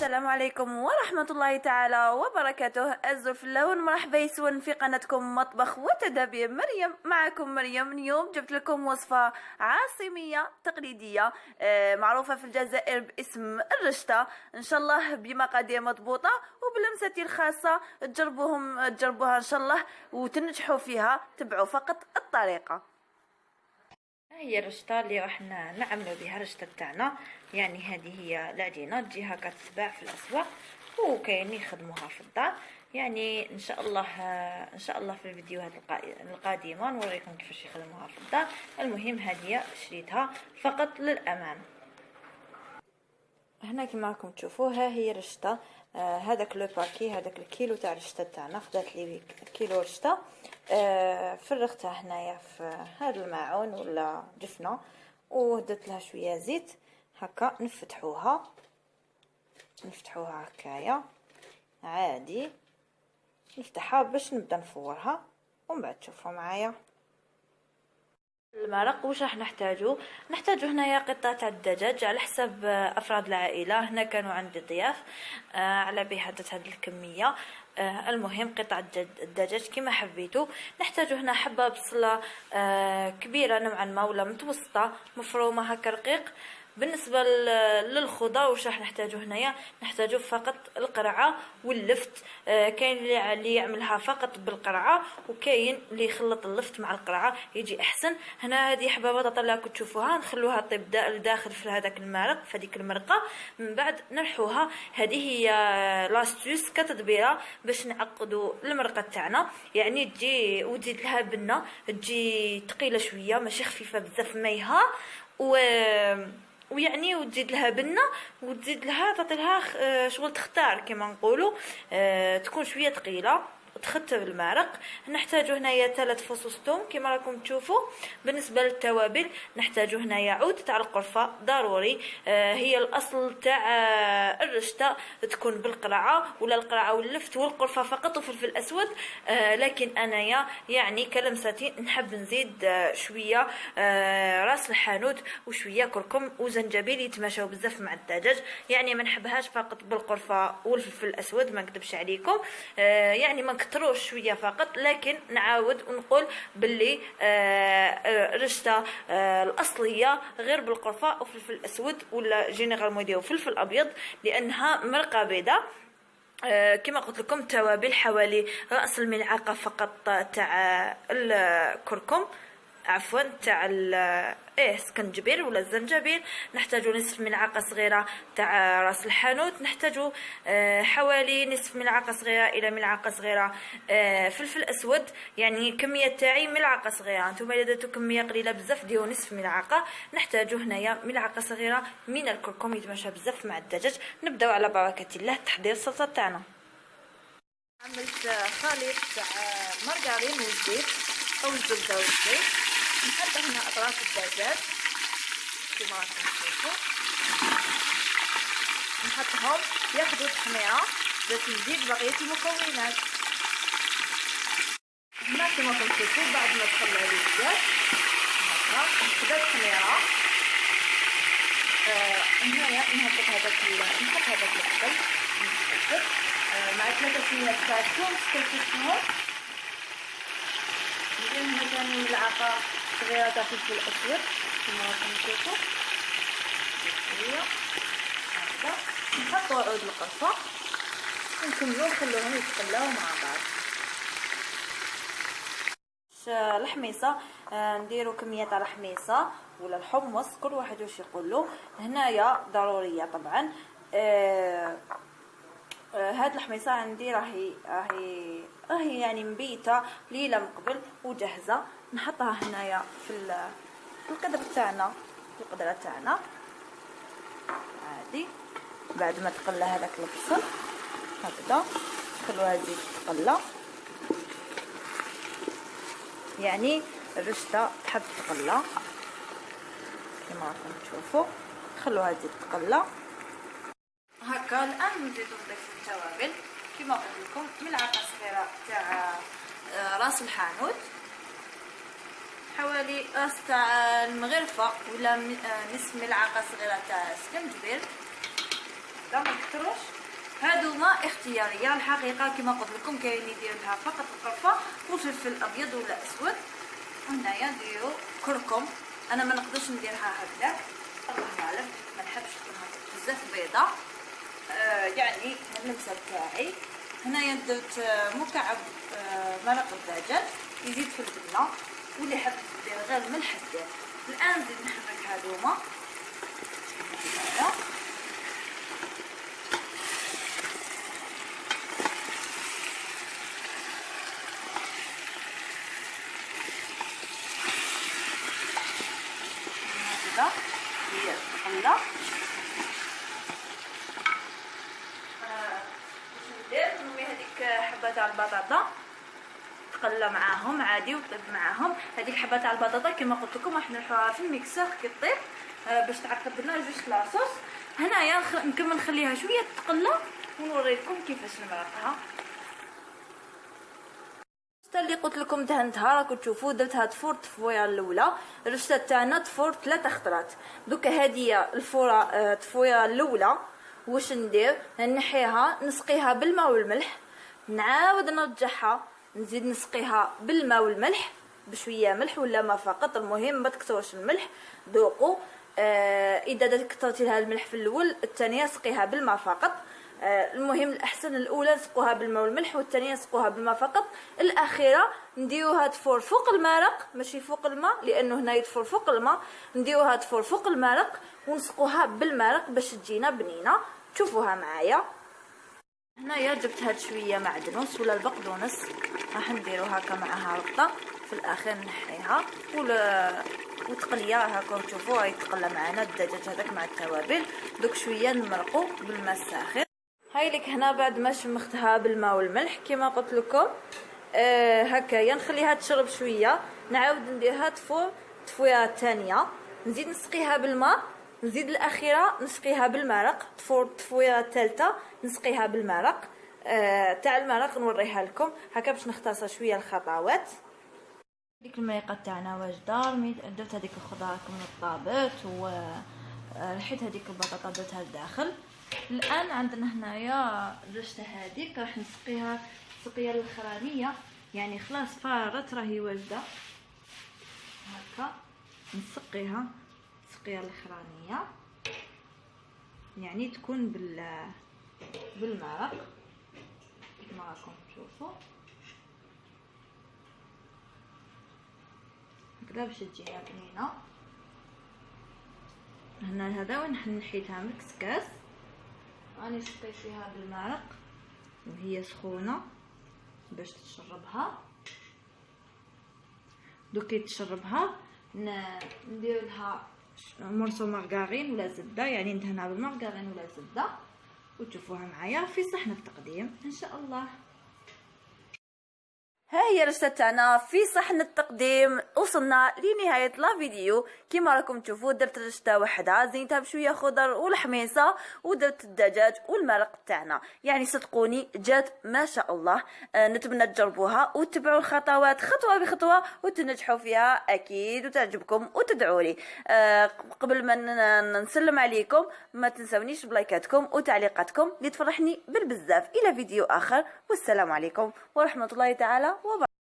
السلام عليكم ورحمة الله تعالى وبركاته. الزلف اللون مرحبا يسون في قناتكم مطبخ وتدابير مريم. معكم مريم. اليوم جبت لكم وصفة عاصمية تقليدية معروفة في الجزائر باسم الرشتة، ان شاء الله بمقادير مضبوطة وبلمستي الخاصة. تجربوها ان شاء الله وتنجحوا فيها. تبعوا فقط الطريقة. هي الرشطة اللي راح نعملوا بها الرشطة تاعنا. يعني هذه هي العجينه تجي هكا تتباع في الاسواق وكاين يخدموها في الدار. يعني ان شاء الله في الفيديوهات القادمه نوريكم كيفاش يخدموها في الدار. المهم هذه شريتها فقط للامان. هنا كما راكم تشوفوا ها هي الرشطه. هذاك لو باكي، هذاك الكيلو تاع الرشطه تاعنا خدات لي كيلو رشطه. فرغتها هنايا في هذا الماعون ولا جفنه ودرت لها شويه زيت هكا. نفتحوها هكايا عادي. نفتحها باش نبدا نفورها ومن بعد تشوفوا معايا المرق. واش راح نحتاجو هنايا قطعه تاع الدجاج على حسب افراد العائله. هنا كانوا عندي ضياف على بها درت هذه الكميه. المهم قطعه الدجاج كما حبيتو. نحتاجو هنا حبه بصله كبيره نوعا ما ولا متوسطه مفرومه هكا رقيق. بالنسبه للخضار واش راح نحتاجو هنايا؟ نحتاجو فقط القرعه واللفت. كاين اللي يعملها فقط بالقرعه وكاين اللي يخلط اللفت مع القرعه يجي احسن. هنا هذه حبه بطاطا اللي راكم تشوفوها نخلوها طيب داخل في هذاك المرق، في هذيك المرقه. من بعد نرحوها. هذه هي لاستوس كتدبيره باش نعقدوا المرقه تاعنا. يعني تجي وتزيد لها بنه تجي ثقيله شويه ماشي خفيفه بزاف ميها ويعني وتزيد لها بنه وتزيد لها تعطي لها شغل تختار كما نقولوا. تكون شويه ثقيله تختر المرق. نحتاجو هنايا 3 فصوص ثوم كما راكم تشوفوا. بالنسبه للتوابل نحتاجو هنايا عود تاع القرفه ضروري. هي الاصل تاع الرشته تكون بالقرعه ولا القرعه واللفت والقرفه فقط وفلفل اسود. لكن انايا يعني كلمستي نحب نزيد شويه راس الحانوت وشويه كركم وزنجبيل يتماشاو بزاف مع الدجاج. يعني ما نحبهاش فقط بالقرفه والفلفل الاسود ما نكذبش عليكم. يعني ما كتروش شويه فقط. لكن نعاود ونقول باللي الرشته الاصليه غير بالقرفه وفلفل اسود ولا جينيرال موديو فلفل ابيض لانها مرقه بيضاء. كما قلت لكم توابل حوالي راس الملعقه فقط تاع الكركم عفوا تاع سكنجبير ولا الزنجبيل. نحتاجو نصف ملعقه صغيره تاع راس الحانوت. نحتاجو حوالي نصف ملعقه صغيره الى ملعقه صغيره فلفل اسود. يعني كميه تاعي ملعقه صغيره. نتوما اذا درتو كميه قليله بزاف ديروا نصف ملعقه. نحتاجو هنايا ملعقه صغيره من الكركم يتماشى بزاف مع الدجاج. نبداو على بركه الله تحضير الصلصه تاعنا. عملت خليط تاع مارغرين والزيت او الزبده والزيت. نحط هنا اطراف الدجاج كما راكم تشوفوا نحطهم ياخذوا تحميره باش نزيد بقيه المكونات. هنا كما راكم تشوفوا بعد ما دخل عليه الدجاج هكا خدا تحميره. هنايا نحط هذاك الخبز مع 3 سنيات تاع الثوم سكلتهم. ندير هنا ثاني ملعقه صغيره تاع فلفل اسود كما راكم تشوفوا شويه هكا. نحطوا عود القرفه ونكملوا نخلوهم يتقلاو مع بعض. الحميصه نديروا كميه تاع الحميصه ولا الحمص كل واحد واش يقول له. هنايا ضروريه طبعا. هاد الحميصه عندي راهي يعني مبيته ليله من قبل وجاهزه. نحطها هنايا في القدر تاعنا عادي. بعد ما تقلى هذاك البصل هكذا نخلوها تزيد تقلى. يعني الرشته تحب تقلى كما راكم تشوفوا. خلوها تزيد تقلى هكا. الان نزيدو نضيفو التوابل كما قلت لكم. ملعقه صغيره تاع راس الحانوت حوالي راس تاع المغرفه ولا نصف ملعقه صغيره تاع سكنجبير. هكذا ما كثروش. هادوما اختياريه الحقيقه كما قلت لكم، كاين اللي يدير لها فقط القرفه وفلفل ابيض ولا اسود. هنايا نديرو كركم، انا ما نقدرش نديرها هكذاك الله اعلم، ما نحبش تكون بزاف بيضه. يعني اللمسه تاعي هنايا درت مكعب مرق الدجاج يزيد في البنه، واللي حاب دير غير ملح دير. الان نزيد نحرك هادوما هكذا هي الخله. نومي هذيك حبه تاع البطاطا تقلى معاهم عادي وطيب معاهم. هذيك حبه تاع البطاطا كما قلت لكم راح نرفعها في الميكسور كي طيب باش تعقد لنا جوج لاصوص. هنايا نكمل نخليها شويه تقلى ونوريكم كيفاش نمرقها. اللي قلت لكم دهنتها راكم تشوفوا درتها تفور التفويره الاولى، الرشته تاعنا تفور 3 خطرات. دوكا هذه الفوره التفويره الاولى واش ندير؟ نحيها نسقيها بالماء والملح، نعاود نرجعها نزيد نسقيها بالماء والملح بشويه ملح ولا ما فقط، المهم ما تكثرش الملح. ذوقوا اذا كثرتي لها الملح في الاول الثانيه سقيها بالماء فقط. المهم الاحسن الاولى نسقوها بالماء والملح والثانيه نسقوها بالماء فقط. الاخيره نديروها تفور فوق المرق ماشي فوق الماء، لانه هنا يتفور فوق الماء. نديروها تفور فوق المرق ونسقوها بالمرق باش تجينا بنينه. تشوفوها معايا. هنايا جبت هاد شويه معدنوس ولا البقدونس راح نديرو هكا معها ربطه في الاخير نحيها وتقليه هكا. تشوفوا يتقلى معنا الدجاج هذاك مع التوابل. دوك شويه نمرقو بالماء الساخن. هاي لك هنا بعد ما شمختها بالماء والملح كما قلت لكم هكايا نخليها تشرب شويه، نعاود نديرها تفويره ثانيه، نزيد نسقيها بالماء، نزيد الاخيره نسقيها بالمرق، تفويره الثالثه نسقيها بالمرق. تاع المرق نوريها لكم هكا باش نختصر شويه الخطوات. ديك المريقه تاعنا واجده. درت هذيك الخضره من الطابت ورحيت هذيك البطاطا درتها لداخل. الان عندنا هنايا الرشته هذيك راح نسقيها السقيه الاخرانيه، يعني خلاص فارت راهي واجده هكا. نسقيها السقيه الاخرانيه يعني تكون بالمرق كما راكم تشوفوا هكذا باش تجينا بنينه. هنا هذا وين نحيتها من الكسكاس راني سقيت فيها بالمرق وهي سخونه باش تشربها. دوكي تشربها ندير لها مرسو مارغرين ولا زبده، يعني ندهنها بالمارغرين ولا زبده وتشوفوها معايا في صحن التقديم ان شاء الله. ها هي الرشته تاعنا في صحن التقديم. وصلنا لنهايه لا فيديو. كيما راكم تشوفوا درت رشته وحده زينتها بشويه خضر والحميصه ودرت الدجاج والمرق تاعنا، يعني صدقوني جات ما شاء الله. نتمنى تجربوها وتتبعوا الخطوات خطوه بخطوه وتنجحوا فيها اكيد وتعجبكم وتدعوا لي. قبل ما نسلم عليكم ما تنسونيش بلايكاتكم وتعليقاتكم اللي تفرحني بالبزاف. الى فيديو اخر والسلام عليكم ورحمه الله تعالى وبركاته.